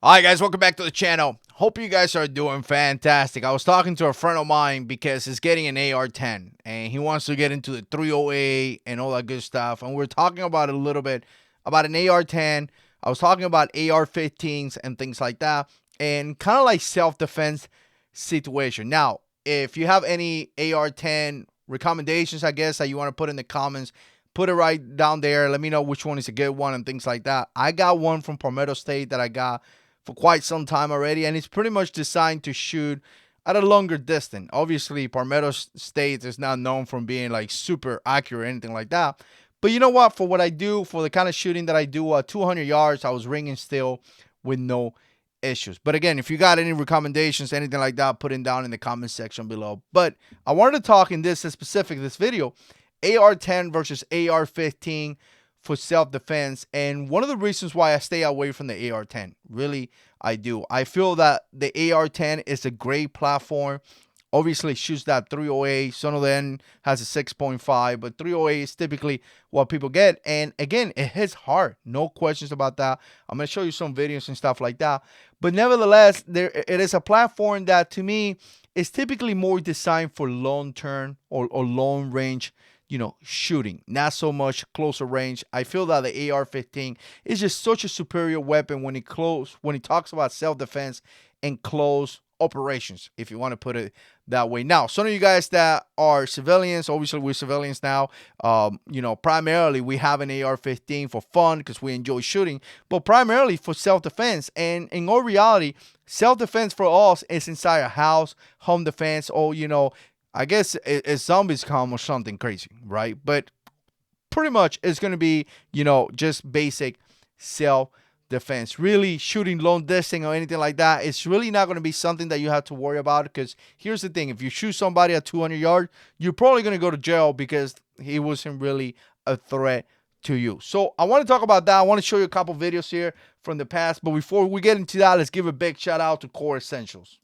All right, guys, welcome back to the channel. Hope you guys are doing fantastic. I was talking to a friend of mine because he's getting an AR-10 and he wants to get into the 308 and all that good stuff. And we're talking about a little bit about an AR-10. I was talking about AR-15s and things like that, and kind of like self-defense situation. Now, if you have any AR-10 recommendations, I guess, that you want to put in the comments, put it right down there. Let me know which one is a good one and things like that. I got one from Palmetto State that I got for quite some time already, and it's pretty much designed to shoot at a longer distance. Obviously, Palmetto State is not known for being like super accurate or anything like that. But you know what? For what I do, for the kind of shooting that I do, 200 yards, I was ringing still with no issues. But again, if you got any recommendations, anything like that, put it down in the comment section below. But I wanted to talk in this video, AR-10 versus AR-15 for self-defense, and one of the reasons why I stay away from the AR-10, really, I do. I feel that the AR-10 is a great platform. Obviously, shoots that 308. Some of them has a 6.5, but 308 is typically what people get. And again, it hits hard. No questions about that. I'm going to show you some videos and stuff like that. But nevertheless, it is a platform that, to me, is typically more designed for long-term or long-range shooting, not so much closer range. I feel that the AR-15 is just such a superior weapon when it talks about self-defense and close operations, if you want to put it that way. Now, some of you guys that are civilians, obviously we're civilians now. Primarily we have an AR-15 for fun because we enjoy shooting, but primarily for self-defense. And in all reality, self-defense for us is inside a house, home defense, or I guess it's zombies come or something crazy, right? But pretty much it's going to be, just basic self-defense. Really, shooting long distance or anything like that, it's really not going to be something that you have to worry about, because here's the thing. If you shoot somebody at 200 yards, you're probably going to go to jail because he wasn't really a threat to you. So I want to talk about that. I want to show you a couple videos here from the past. But before we get into that, let's give a big shout out to Core Essentials.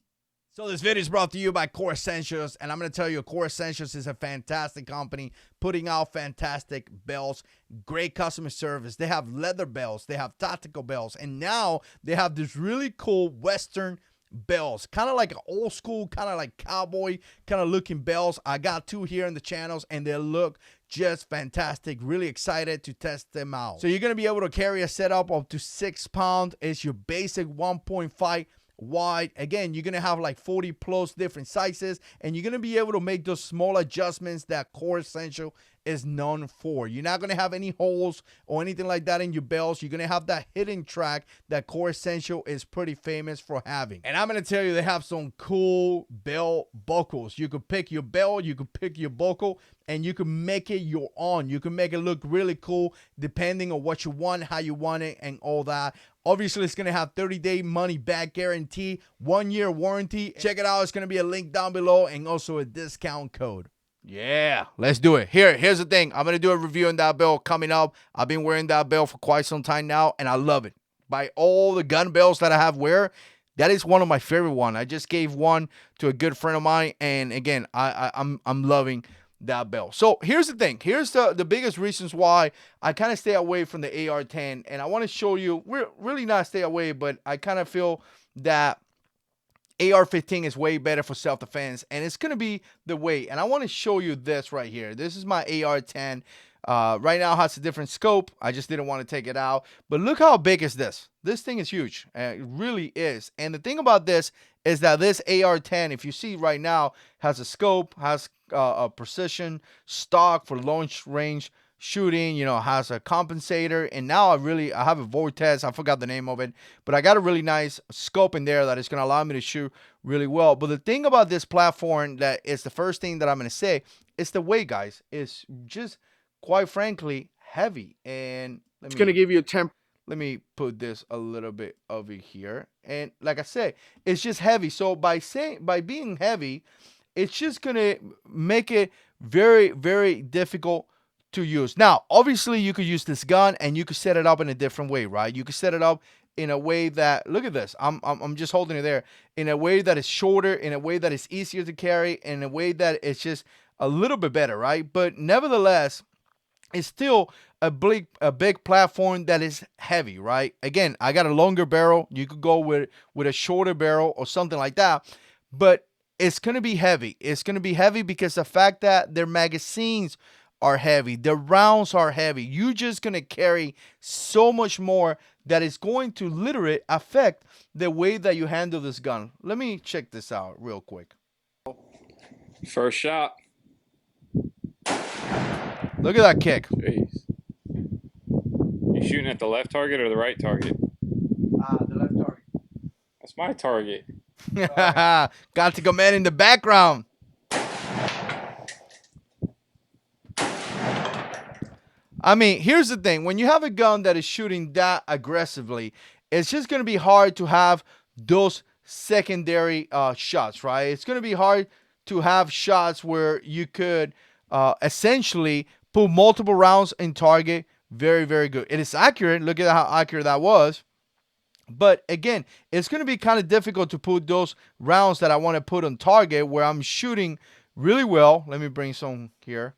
So this video is brought to you by Core Essentials, and I'm going to tell you, Core Essentials is a fantastic company putting out fantastic belts, great customer service. They have leather belts, they have tactical belts, and now they have this really cool Western belts, kind of like an old school, kind of like cowboy kind of looking belts. I got two here in the channels, and they look just fantastic. Really excited to test them out. So you're going to be able to carry a setup up to 6 pounds. It's your basic 1.5 wide. Again, you're gonna have like 40 plus different sizes, and you're gonna be able to make those small adjustments that Core Essential is known for. You're not gonna have any holes or anything like that in your belts. You're gonna have that hidden track that Core Essential is pretty famous for having. And I'm gonna tell you, they have some cool belt buckles. You could pick your belt, you could pick your buckle, and you can make it your own. You can make it look really cool depending on what you want, how you want it, and all that. Obviously, it's going to have 30-day money-back guarantee, 1-year warranty. Check it out. It's going to be a link down below and also a discount code. Yeah, let's do it. Here's the thing. I'm going to do a review on that belt coming up. I've been wearing that belt for quite some time now, and I love it. By all the gun belts that I have wear, that is one of my favorite ones. I just gave one to a good friend of mine, and again, I'm loving that belt. So here's the thing. Here's the biggest reasons why I kind of stay away from the AR-10, and I want to show you. We're really not stay away, but I kind of feel that AR-15 is way better for self-defense, and it's going to be the way. And I want to show you this right here. This is my AR-10. Right now it has a different scope. I just didn't want to take it out. But look how big is this. This thing is huge. It really is. And the thing about this is that this AR-10, if you see right now, has a scope, has a precision stock for long range shooting, has a compensator, and now I have a vortex. I forgot the name of it, but I got a really nice scope in there that is going to allow me to shoot really well. But the thing about this platform, that is the first thing that I'm going to say, is the weight, guys. It's just, quite frankly, heavy. And it's going to give you a temp. Let me put this a little bit over here. And like I said, it's just heavy. So by being heavy, it's just going to make it very, very difficult to use. Now, obviously, you could use this gun and you could set it up in a different way, right? You could set it up in a way that, look at this. I'm just holding it there. In a way that is shorter, in a way that is easier to carry, in a way that it's just a little bit better, right? But nevertheless, it's still a big platform that is heavy, right? Again, I got a longer barrel. You could go with a shorter barrel or something like that, but it's gonna be heavy. It's gonna be heavy because the fact that their magazines are heavy, the rounds are heavy. You're just gonna carry so much more that is going to literally affect the way that you handle this gun. Let me check this out real quick. First shot. Look at that kick. Jeez. You shooting at the left target or the right target? The left target. That's my target. Got to command in the background. I mean, here's the thing. When you have a gun that is shooting that aggressively, it's just going to be hard to have those secondary shots, right? It's going to be hard to have shots where you could essentially put multiple rounds in target. Very, very good. It is accurate. Look at how accurate that was. But again, it's going to be kind of difficult to put those rounds that I want to put on target where I'm shooting really well. Let me bring some here.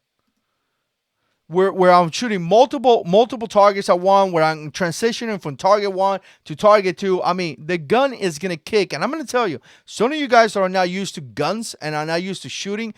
Where I'm shooting multiple targets at one, where I'm transitioning from target one to target two. I mean, the gun is gonna kick, and I'm gonna tell you, some of you guys are not used to guns and are not used to shooting.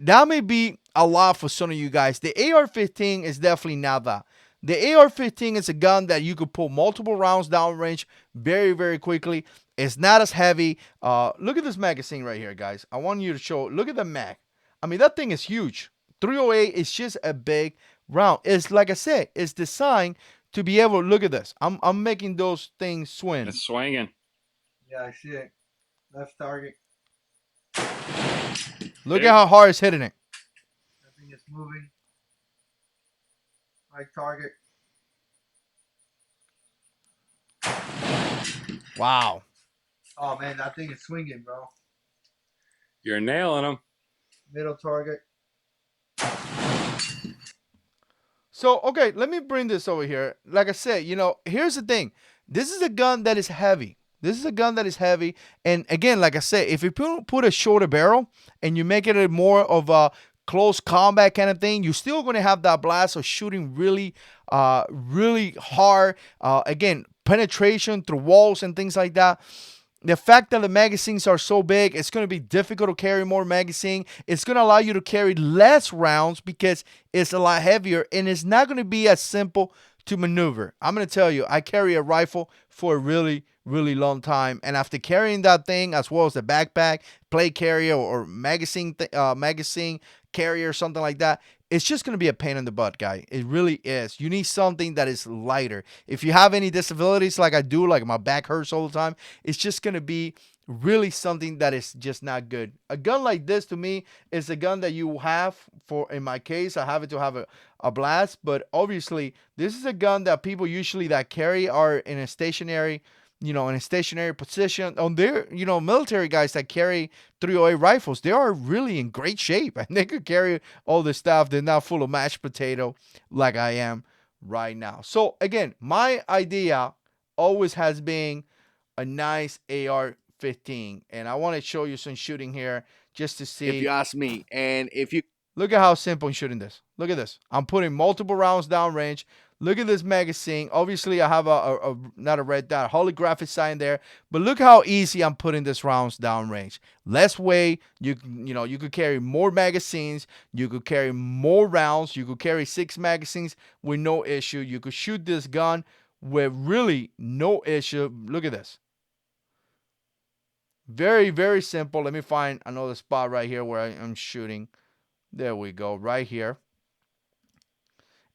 That may be a lot for some of you guys. The AR-15 is definitely not that. The AR-15 is a gun that you could pull multiple rounds downrange very, very quickly. It's not as heavy. Look at this magazine right here, guys. I want you to show. Look at the mag. I mean, that thing is huge. 308 is just a big round. It's like I said, it's designed to be able to look at this. I'm making those things swing. It's swinging. Yeah, I see it. Left target. Look at how hard it's hitting it. That thing is moving. Right target. Wow. Oh man, that thing is swinging, bro. You're nailing them. Middle target. So, okay, let me bring this over here. Like I said, here's the thing. This is a gun that is heavy. This is a gun that is heavy. And again, like I said, if you put a shorter barrel and you make it a more of a close combat kind of thing, you're still going to have that blast of shooting really, really hard. Again, penetration through walls and things like that. The fact that the magazines are so big, it's going to be difficult to carry more magazine. It's going to allow you to carry less rounds because it's a lot heavier, and it's not going to be as simple to maneuver. I'm going to tell you, I carry a rifle for a really, really long time, and after carrying that thing as well as the backpack, plate carrier, or magazine carrier or something like that, it's just going to be a pain in the butt, guy. It really is. You need something that is lighter. If you have any disabilities like I do, like my back hurts all the time, it's just going to be really something that is just not good. A gun like this, to me, is a gun that you have for, in my case, I have it to have a blast. But obviously, this is a gun that people usually that carry are in a stationary position. On their, military guys that carry 308 rifles, they are really in great shape and they could carry all this stuff. They're not full of mashed potato like I am right now. So again, my idea always has been a nice AR-15, and I want to show you some shooting here just to see. If you ask me, and if you Look at how simple I'm shooting this. Look at this. I'm putting multiple rounds downrange. Look at this magazine. Obviously, I have a not a red dot, holographic sign there. But look how easy I'm putting this rounds downrange. Less weight. You could carry more magazines. You could carry more rounds. You could carry 6 magazines with no issue. You could shoot this gun with really no issue. Look at this. Very, very simple. Let me find another spot right here where I'm shooting. There we go, right here.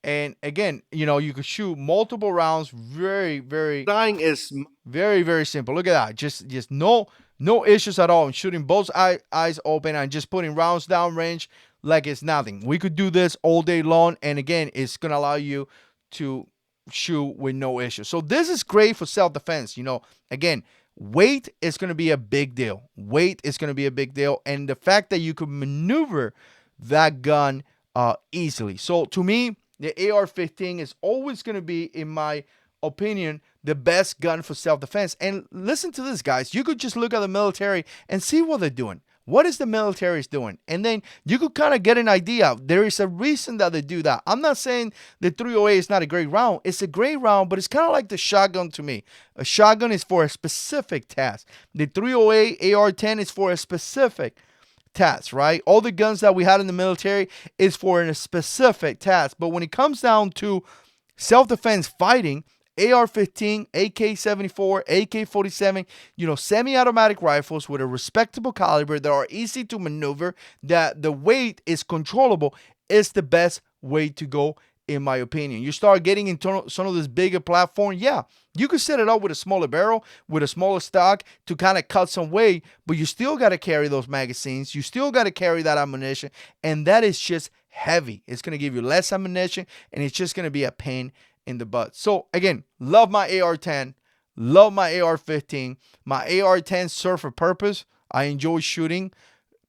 And again, you could shoot multiple rounds. Very, very, dying is very, very simple. Look at that. Just no issues at all. I'm shooting both eyes open and just putting rounds down range like it's nothing. We could do this all day long. And again, it's going to allow you to shoot with no issues. So this is great for self-defense. Again, weight is going to be a big deal. Weight is going to be a big deal. And the fact that you could maneuver that gun easily. So to me, the AR-15 is always going to be, in my opinion, the best gun for self-defense. And listen to this, guys. You could just look at the military and see what they're doing. What is the military is doing? And then you could kind of get an idea. There is a reason that they do that. I'm not saying the 308 is not a great round. It's a great round, but it's kind of like the shotgun to me. A shotgun is for a specific task. The 308 AR-10 is for a specific task, right? All the guns that we had in the military is for a specific task. But when it comes down to self-defense fighting, AR-15, AK-74, AK-47, semi-automatic rifles with a respectable caliber that are easy to maneuver, that the weight is controllable, is the best way to go, in my opinion. You start getting into some of this bigger platform, yeah, you could set it up with a smaller barrel, with a smaller stock to kind of cut some weight, but you still got to carry those magazines. You still got to carry that ammunition, and that is just heavy. It's going to give you less ammunition, and it's just going to be a pain in the butt. So again, love my AR-10, love my AR-15. My AR-10 serve a purpose. I enjoy shooting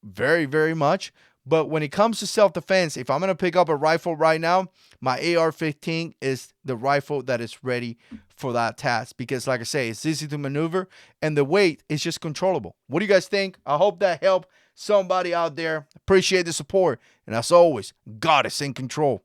very, very much. But when it comes to self-defense, if I'm going to pick up a rifle right now, my AR-15 is the rifle that is ready for that task. Because like I say, it's easy to maneuver and the weight is just controllable. What do you guys think? I hope that helped somebody out there. Appreciate the support. And as always, God is in control.